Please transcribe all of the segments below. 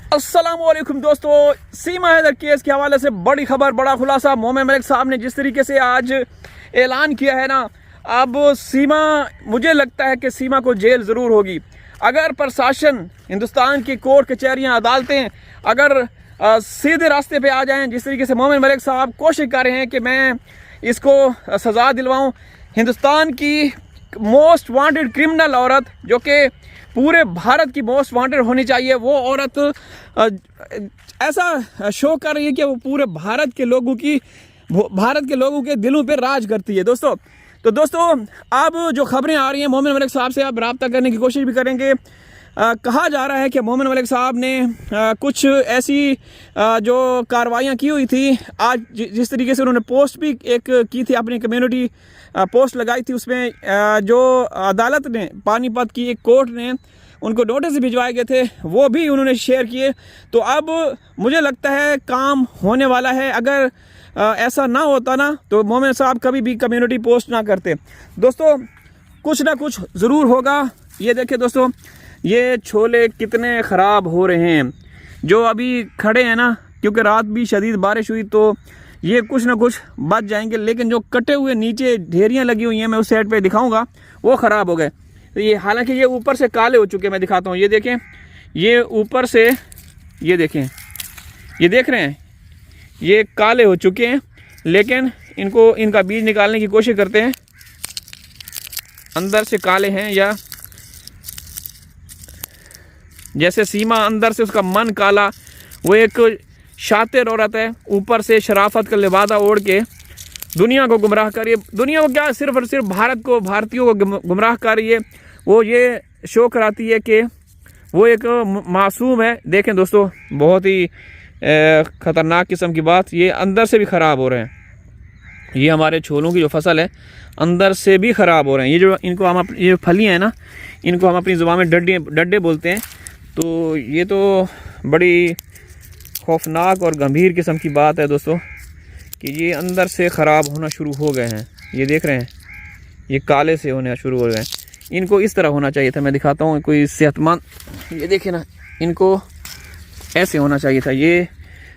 अस्सलामुअलैकुम दोस्तों, सीमा हैदर केस के हवाले से बड़ी खबर, बड़ा खुलासा। मोमिन मलिक साहब ने जिस तरीके से आज ऐलान किया है ना, अब सीमा, मुझे लगता है कि सीमा को जेल ज़रूर होगी अगर प्रशासन, हिंदुस्तान की कोर्ट कचहरियाँ, अदालतें अगर सीधे रास्ते पे आ जाएं। जिस तरीके से मोमिन मलिक साहब कोशिश कर रहे हैं कि मैं इसको सज़ा दिलवाऊं। हिंदुस्तान की मोस्ट वांटेड क्रिमिनल औरत, जो कि पूरे भारत की मोस्ट वांटेड होनी चाहिए, वो औरत ऐसा शो कर रही है कि वो पूरे भारत के लोगों के दिलों पे राज करती है दोस्तों। तो दोस्तों, अब जो खबरें आ रही हैं, मोमिन मलिक साहब से आप रब्ता करने की कोशिश भी करेंगे। कहा जा रहा है कि मोमिन मलिक साहब ने कुछ ऐसी जो कार्रवाइयाँ की हुई थी आज, जिस तरीके से उन्होंने पोस्ट भी एक की थी, अपनी कम्युनिटी पोस्ट लगाई थी, उसमें जो अदालत ने, पानीपत की एक कोर्ट ने उनको नोटिस भिजवाए गए थे, वो भी उन्होंने शेयर किए। तो अब मुझे लगता है काम होने वाला है। अगर ऐसा ना होता ना, तो मोमिन साहब कभी भी कम्युनिटी पोस्ट ना करते। दोस्तों, कुछ ना कुछ ज़रूर होगा। ये देखिए दोस्तों, ये छोले कितने ख़राब हो रहे हैं जो अभी खड़े हैं ना, क्योंकि रात भी शदीद बारिश हुई, तो ये कुछ ना कुछ बच जाएंगे। लेकिन जो कटे हुए नीचे ढेरियाँ लगी हुई हैं, मैं उस साइड पे दिखाऊंगा, वो ख़राब हो गए। तो ये, हालांकि ये ऊपर से काले हो चुके हैं, मैं दिखाता हूँ। ये देखें, ये ऊपर से, ये देखें, ये देख रहे हैं, ये काले हो चुके हैं। लेकिन इनका बीज निकालने की कोशिश करते हैं। अंदर से काले हैं, या जैसे सीमा अंदर से उसका मन काला, वो एक शातिर औरत है, ऊपर से शराफत का लिबादा ओढ़ के दुनिया को गुमराह कर रही है। दुनिया को क्या, सिर्फ और सिर्फ भारत को, भारतीयों को गुमराह कर रही है। वो ये शो कराती है कि वो एक मासूम है। देखें दोस्तों, बहुत ही ख़तरनाक किस्म की बात। ये अंदर से भी ख़राब हो रहे हैं। ये हमारे छोलों की जो फसल है, अंदर से भी ख़राब हो रहे हैं। ये जो इनको हम, ये फलियाँ हैं ना, इनको हम अपनी ज़ुबान में डड्डे बोलते हैं। तो ये तो बड़ी खौफनाक और गंभीर किस्म की बात है दोस्तों, कि ये अंदर से ख़राब होना शुरू हो गए हैं। ये देख रहे हैं, ये काले से होने शुरू हो गए हैं। इनको इस तरह होना चाहिए था, मैं दिखाता हूँ कोई सेहतमंद। ये देखें ना, इनको ऐसे होना चाहिए था। ये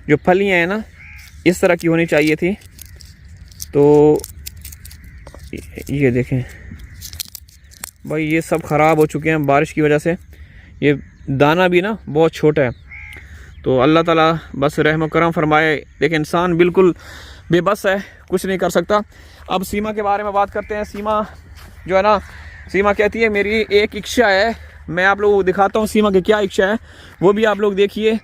जो फलियाँ हैं ना, इस तरह की होनी चाहिए थी। तो ये देखें भाई, ये सब ख़राब हो चुके हैं बारिश की वजह से। ये दाना भी ना बहुत छोटा है। तो अल्लाह ताला बस रहम करम फरमाए। लेकिन इंसान बिल्कुल बेबस है, कुछ नहीं कर सकता। अब सीमा के बारे में बात करते हैं। सीमा जो है ना, सीमा कहती है मेरी एक इच्छा है। मैं आप लोगों को दिखाता हूँ सीमा की क्या इच्छा है, वो भी आप लोग देखिए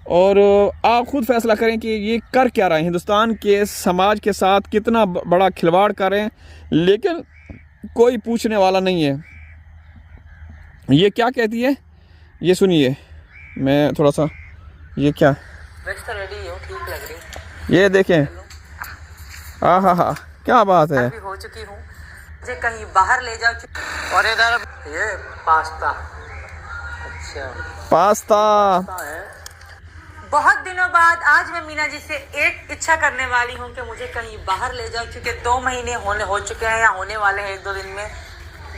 और आप खुद फैसला करें कि ये कर क्या रहे हैं, हिंदुस्तान के समाज के साथ कितना बड़ा खिलवाड़ कर रहे हैं। लेकिन कोई पूछने वाला नहीं है। ये क्या कहती है, ये सुनिए। मैं थोड़ा सा, ये क्या, रेडी हो, ठीक लग रही। ये देखें, हा, क्या बात है। अभी हो चुकी हूँ, मुझे कहीं बाहर ले जाओ। और इधर ये पास्ता, अच्छा पास्ता है। बहुत दिनों बाद आज मैं मीना जी से एक इच्छा करने वाली हूँ कि मुझे कहीं बाहर ले जाओ, क्योंकि 2 महीने हो चुके हैं या होने वाले हैं 1-2 दिन में।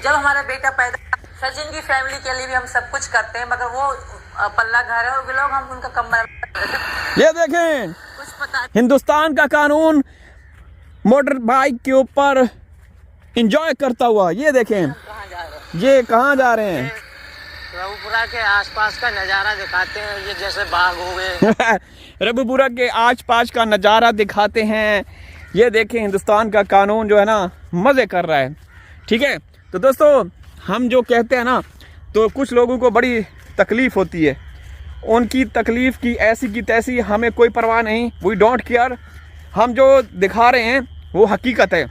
जब हमारा बेटा पैदा, सचिन की फैमिली के लिए भी हम सब कुछ करते हैं, मगर वो पल्ला घर है और वो लोग हम उनका कमरा। ये देखें, कुछ पता, हिंदुस्तान का कानून मोटर बाइक के ऊपर एंजॉय करता हुआ। ये देखें, ये कहाँ जा रहे हैं। रघुपुरा के आसपास का नज़ारा दिखाते हैं। ये जैसे बाग हो गए रघुपुरा के आसपास का नज़ारा दिखाते हैं। ये देखें, हिंदुस्तान का कानून जो है ना, मज़े कर रहा है। ठीक है, तो दोस्तों, हम जो कहते हैं ना, तो कुछ लोगों को बड़ी तकलीफ़ होती है। उनकी तकलीफ़ की ऐसी की तैसी हमें कोई परवाह नहीं, वी डोंट केयर। हम जो दिखा रहे हैं वो हकीकत है।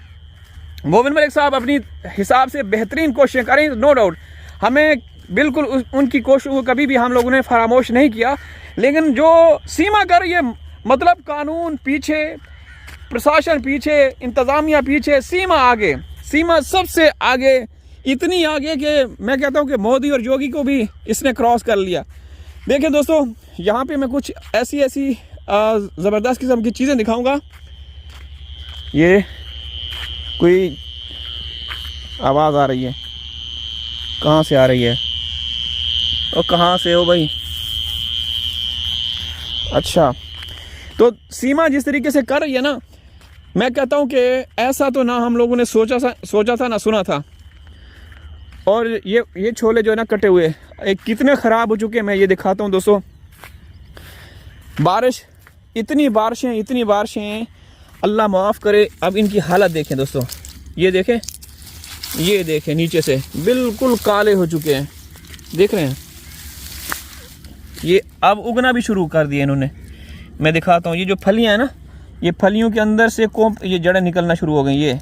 मोमिन मलिक साहब अपनी हिसाब से बेहतरीन कोशिश करें, नो डाउट। हमें बिल्कुल उनकी कोशिश को कभी भी हम लोगों ने फरामोश नहीं किया। लेकिन जो सीमा कर रही है, मतलब कानून पीछे, प्रशासन पीछे, इंतज़ामिया पीछे, सीमा आगे, सीमा सबसे आगे, इतनी आगे कि मैं कहता हूँ कि मोदी और योगी को भी इसने क्रॉस कर लिया। देखिए दोस्तों, यहाँ पे मैं कुछ ऐसी ज़बरदस्त किस्म की चीज़ें दिखाऊंगा। ये कोई आवाज़ आ रही है, कहाँ से आ रही है, और कहाँ से हो भाई, अच्छा, तो सीमा जिस तरीके से कर रही है ना, मैं कहता हूँ कि ऐसा तो ना हम लोगों ने सोचा था ना सुना था। और ये छोले जो है ना कटे हुए एक कितने ख़राब हो चुके हैं, मैं ये दिखाता हूँ दोस्तों। बारिश, इतनी बारिशें, अल्लाह माफ़ करे। अब इनकी हालत देखें दोस्तों, ये देखें नीचे से बिल्कुल काले हो चुके हैं, देख रहे हैं। ये अब उगना भी शुरू कर दिए इन्होंने। मैं दिखाता हूँ, ये जो फलियाँ हैं ना, ये फलियों के अंदर से ये जड़ें निकलना शुरू हो गई। ये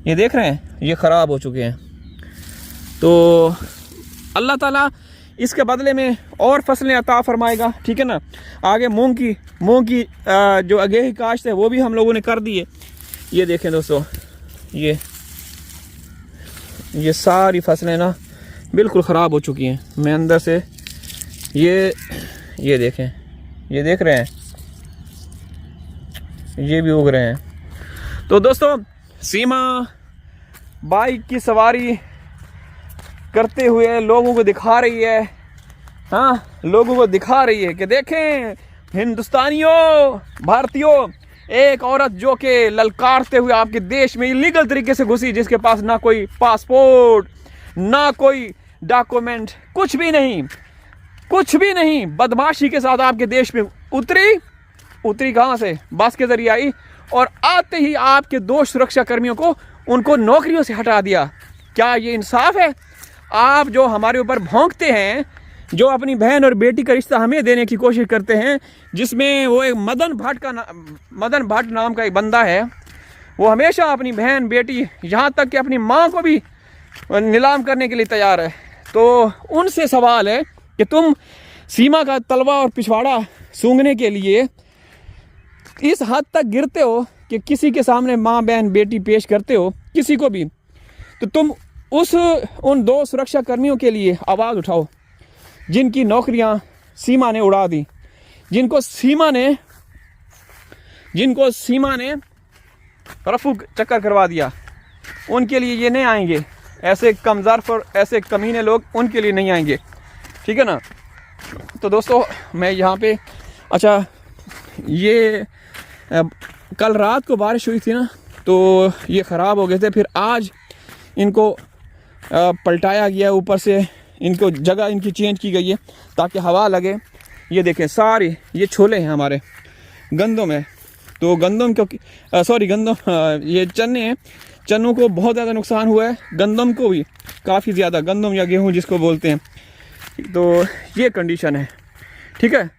देख रहे हैं, ये ख़राब हो चुके हैं। तो अल्लाह ताला इसके बदले में और फसलें अता फरमाएगा, ठीक है ना। आगे मूंग की जो आगे ही काश्त है वो भी हम लोगों ने कर दी है। ये देखें दोस्तों, ये सारी फसलें ना बिल्कुल ख़राब हो चुकी हैं। मैं अंदर से ये देखें, ये देख रहे हैं, ये भी उग रहे हैं। तो दोस्तों सीमा बाइक की सवारी करते हुए लोगों को दिखा रही है, हाँ, लोगों को दिखा रही है कि देखें हिंदुस्तानियों, भारतीयों, एक औरत जो कि ललकारते हुए आपके देश में इलीगल तरीके से घुसी, जिसके पास ना कोई पासपोर्ट, ना कोई डॉक्यूमेंट, कुछ भी नहीं, बदमाशी के साथ आपके देश में उतरी कहाँ से? बस के जरिए आई, और आते ही आपके 2 सुरक्षा कर्मियों को उनको नौकरियों से हटा दिया। क्या ये इंसाफ है? आप जो हमारे ऊपर भौंकते हैं, जो अपनी बहन और बेटी का रिश्ता हमें देने की कोशिश करते हैं, जिसमें वो एक मदन भट्ट नाम का एक बंदा है, वो हमेशा अपनी बहन बेटी, यहाँ तक कि अपनी माँ को भी नीलाम करने के लिए तैयार है। तो उनसे सवाल है कि तुम सीमा का तलवा और पिछवाड़ा सूंघने के लिए इस हद तक गिरते हो कि किसी के सामने माँ बहन बेटी पेश करते हो, किसी को भी, तो तुम उन 2 सुरक्षा कर्मियों के लिए आवाज़ उठाओ जिनकी नौकरियां सीमा ने उड़ा दी, जिनको सीमा ने रफू चक्कर करवा दिया। उनके लिए ये नहीं आएंगे, ऐसे कमज़ार और ऐसे कमीने लोग उनके लिए नहीं आएंगे, ठीक है ना। तो दोस्तों मैं यहाँ पे, अच्छा, ये कल रात को बारिश हुई थी ना, तो ये ख़राब हो गए थे। फिर आज इनको पलटाया गया, ऊपर से इनको जगह इनकी चेंज की गई है ताकि हवा लगे। ये देखें सारे ये छोले हैं हमारे, गंदम है। तो ये चने हैं, चनों को बहुत ज़्यादा नुकसान हुआ है, गंदम को भी काफ़ी ज़्यादा, गंदम या गेहूँ जिसको बोलते हैं। तो ये कंडीशन है, ठीक है।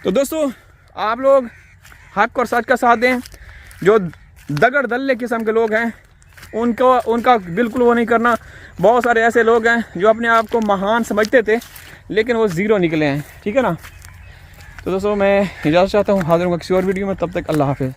तो दोस्तों आप लोग हक और सच का साथ दें। जो दगड़ दल्ले किस्म के लोग हैं उनका बिल्कुल वो नहीं करना। बहुत सारे ऐसे लोग हैं जो अपने आप को महान समझते थे, लेकिन वो ज़ीरो निकले हैं, ठीक है ना। तो दोस्तों मैं इजाज़त चाहता हूँ, हाज़िर हूँ किसी और वीडियो में, तब तक अल्लाह हाफ़िज़।